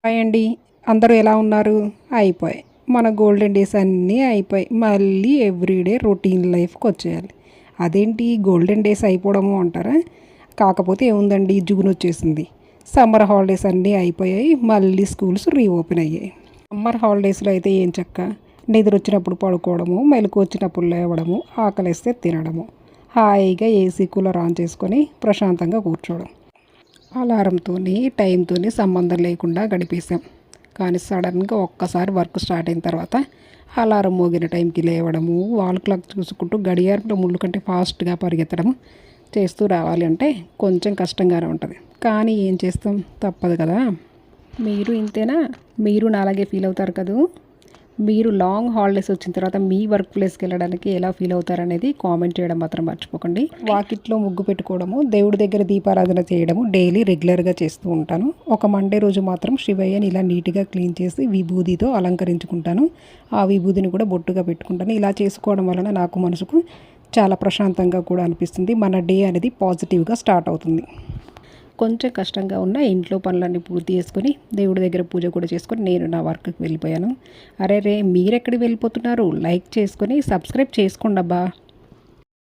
Hi అండి. అందరూ ఎలా ఉన్నారు? అయిపోయాయి. మన గోల్డెన్ డేస్ అన్నీ అయిపోయాయి. మళ్ళీ ఎవ్రీడే రొటీన్ లైఫ్కి వచ్చేయాలి. అదేంటి గోల్డెన్ డేస్ అయిపోవడము అంటారా? కాకపోతే ఏముందండి, జూన్ వచ్చేసింది. సమ్మర్ హాలిడేస్ అన్నీ అయిపోయాయి. మళ్ళీ స్కూల్స్ రీఓపెన్ అయ్యాయి. సమ్మర్ హాలిడేస్లో అయితే ఏం చక్క, నిద్ర వచ్చినప్పుడు పడుకోవడము, మెలకు వచ్చినప్పుడు లేవడము, ఆకలిస్తే తినడము, హాయిగా ఏసీ కూలర్ ఆన్ చేసుకొని ప్రశాంతంగా కూర్చోవడం. అలారంతోని టైంతోని సంబంధం లేకుండా గడిపేసాం. కానీ సడన్గా ఒక్కసారి వర్క్ స్టార్ట్ అయిన తర్వాత అలారం మోగిన టైంకి లేవడము, వాల్ క్లాక్ చూసుకుంటూ గడియారంలో ముళ్ళు కంటే ఫాస్ట్గా పరిగెత్తడము చేస్తూ రావాలి అంటే కొంచెం కష్టంగానే ఉంటుంది. కానీ ఏం చేస్తాం, తప్పదు కదా. మీరు ఇంతేనా? మీరు నాలాగే ఫీల్ అవుతారు కదూ. మీరు లాంగ్ హాలిడేస్ వచ్చిన తర్వాత మీ వర్క్ ప్లేస్కి వెళ్ళడానికి ఎలా ఫీల్ అవుతారనేది కామెంట్ చేయడం మాత్రం మర్చిపోకండి. వాకిట్లో ముగ్గు పెట్టుకోవడము, దేవుడి దగ్గర దీపారాధన చేయడము డైలీ రెగ్యులర్గా చేస్తూ ఉంటాను. ఒక మండే రోజు మాత్రం శివయ్యని ఇలా నీట్గా క్లీన్ చేసి విభూదితో అలంకరించుకుంటాను. ఆ విభూదిని కూడా బొట్టుగా పెట్టుకుంటాను. ఇలా చేసుకోవడం వలన నాకు మనసుకు చాలా ప్రశాంతంగా కూడా అనిపిస్తుంది. మన డే అనేది పాజిటివ్గా స్టార్ట్ అవుతుంది. కొంచెం కష్టంగా ఉన్న ఇంట్లో పనులన్నీ పూర్తి చేసుకొని దేవుడి దగ్గర పూజ కూడా చేసుకొని నేను నా వర్క్కి వెళ్ళిపోయాను. అరే మీరెక్కడికి వెళ్ళిపోతున్నారు? లైక్ చేసుకొని సబ్స్క్రైబ్ చేసుకోండి అబ్బా.